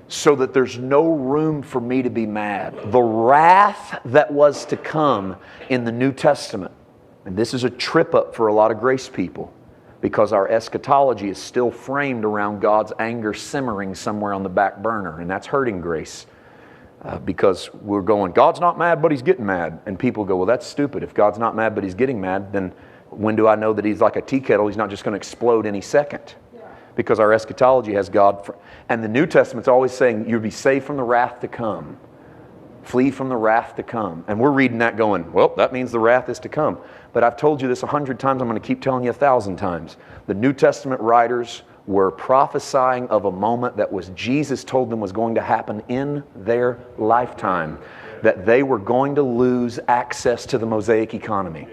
so that there's no room for me to be mad. The wrath that was to come in the New Testament, and this is a trip up for a lot of grace people, because our eschatology is still framed around God's anger simmering somewhere on the back burner, and that's hurting grace. Because we're going, God's not mad, but He's getting mad. And people go, well, that's stupid. If God's not mad, but He's getting mad, then when do I know that He's like a tea kettle? He's not just going to explode any second. Because our eschatology has God. And the New Testament's always saying, you'll be saved from the wrath to come. Flee from the wrath to come. And we're reading that going, well, that means the wrath is to come. But I've told you this 100 times. I'm going to keep telling you 1,000 times. The New Testament writers were prophesying of a moment that was Jesus told them was going to happen in their lifetime. That they were going to lose access to the Mosaic economy.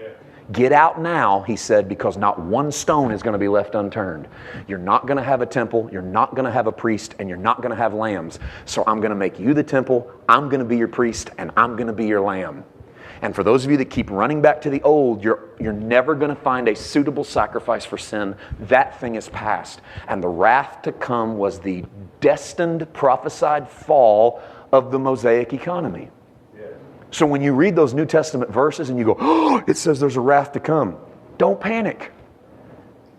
Get out now, He said, because not one stone is going to be left unturned. You're not going to have a temple, you're not going to have a priest, and you're not going to have lambs. So I'm going to make you the temple, I'm going to be your priest, and I'm going to be your lamb. And for those of you that keep running back to the old, you're never going to find a suitable sacrifice for sin. That thing is past. And the wrath to come was the destined, prophesied fall of the Mosaic economy. So when you read those New Testament verses and you go, oh, it says there's a wrath to come. Don't panic.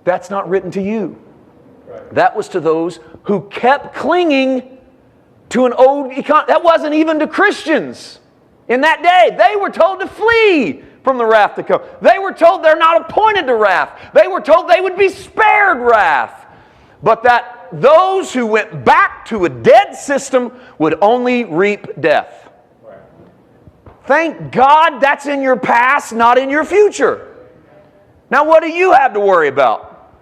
That's not written to you. That was to those who kept clinging to an old economy. That wasn't even to Christians in that day. They were told to flee from the wrath to come. They were told they're not appointed to wrath. They were told they would be spared wrath. But that those who went back to a dead system would only reap death. Thank God that's in your past, not in your future. Now what do you have to worry about?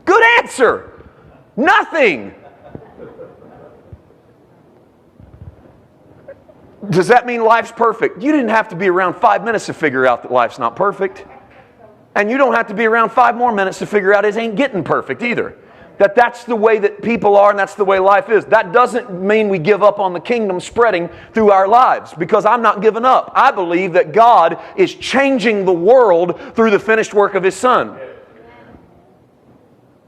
Good answer. Nothing. Does that mean life's perfect? You didn't have to be around 5 minutes to figure out that life's not perfect. And you don't have to be around 5 more minutes to figure out it ain't getting perfect either. That's the way that people are and that's the way life is. That doesn't mean we give up on the kingdom spreading through our lives, because I'm not giving up. I believe that God is changing the world through the finished work of His Son.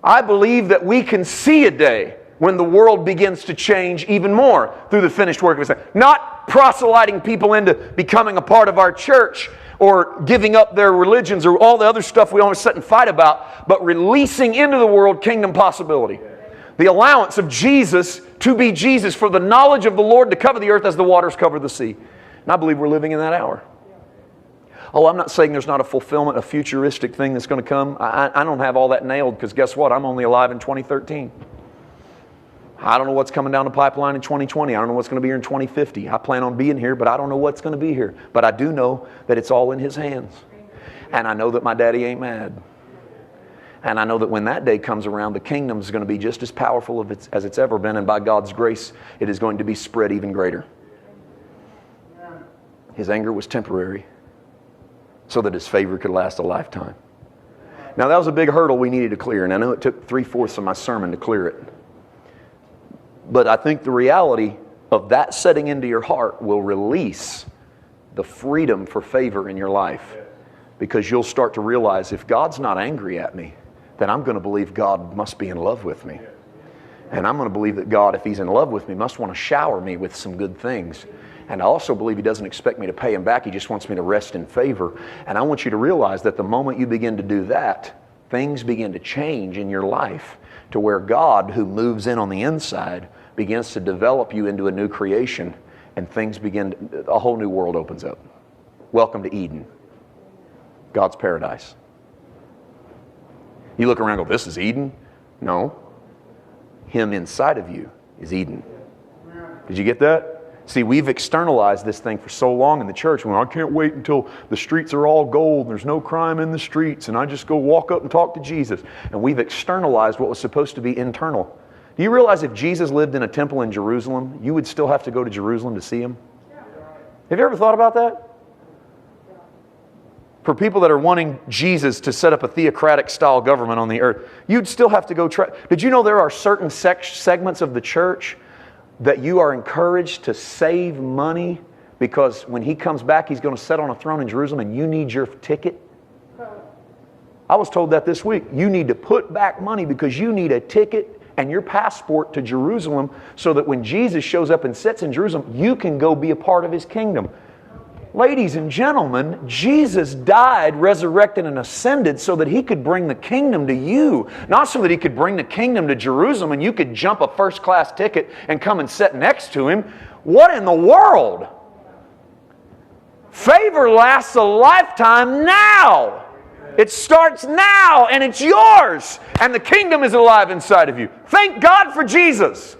I believe that we can see a day when the world begins to change even more through the finished work of His Son. Not proselyting people into becoming a part of our church or giving up their religions or all the other stuff we always sit and fight about, but releasing into the world kingdom possibility. The allowance of Jesus to be Jesus, for the knowledge of the Lord to cover the earth as the waters cover the sea. And I believe we're living in that hour. Oh, I'm not saying there's not a fulfillment, a futuristic thing that's going to come. I don't have all that nailed, because guess what? I'm only alive in 2013. I don't know what's coming down the pipeline in 2020. I don't know what's going to be here in 2050. I plan on being here, but I don't know what's going to be here. But I do know that it's all in His hands. And I know that my daddy ain't mad. And I know that when that day comes around, the kingdom is going to be just as powerful as it's ever been. And by God's grace, it is going to be spread even greater. His anger was temporary, so that His favor could last a lifetime. Now that was a big hurdle we needed to clear. And I know it took 3/4 of my sermon to clear it. But I think the reality of that setting into your heart will release the freedom for favor in your life. Because you'll start to realize, if God's not angry at me, then I'm going to believe God must be in love with me. And I'm going to believe that God, if He's in love with me, must want to shower me with some good things. And I also believe He doesn't expect me to pay Him back. He just wants me to rest in favor. And I want you to realize that the moment you begin to do that, things begin to change in your life, to where God, who moves in on the inside, begins to develop you into a new creation, and things a whole new world opens up. Welcome to Eden, God's paradise. You look around and go, this is Eden? No. Him inside of you is Eden. Did you get that? See, we've externalized this thing for so long in the church. Well, I can't wait until the streets are all gold and there's no crime in the streets, and I just go walk up and talk to Jesus. And we've externalized what was supposed to be internal. Do you realize if Jesus lived in a temple in Jerusalem, you would still have to go to Jerusalem to see Him? Have you ever thought about that? For people that are wanting Jesus to set up a theocratic style government on the earth, you'd still have to go try. Did you know there are certain segments of the church that you are encouraged to save money, because when He comes back, He's going to sit on a throne in Jerusalem and you need your ticket? I was told that this week. You need to put back money because you need a ticket and your passport to Jerusalem so that when Jesus shows up and sits in Jerusalem, you can go be a part of His kingdom. Ladies and gentlemen, Jesus died, resurrected, and ascended so that He could bring the kingdom to you. Not so that He could bring the kingdom to Jerusalem and you could jump a first-class ticket and come and sit next to Him. What in the world? Favor lasts a lifetime now. It starts now and it's yours. And the kingdom is alive inside of you. Thank God for Jesus.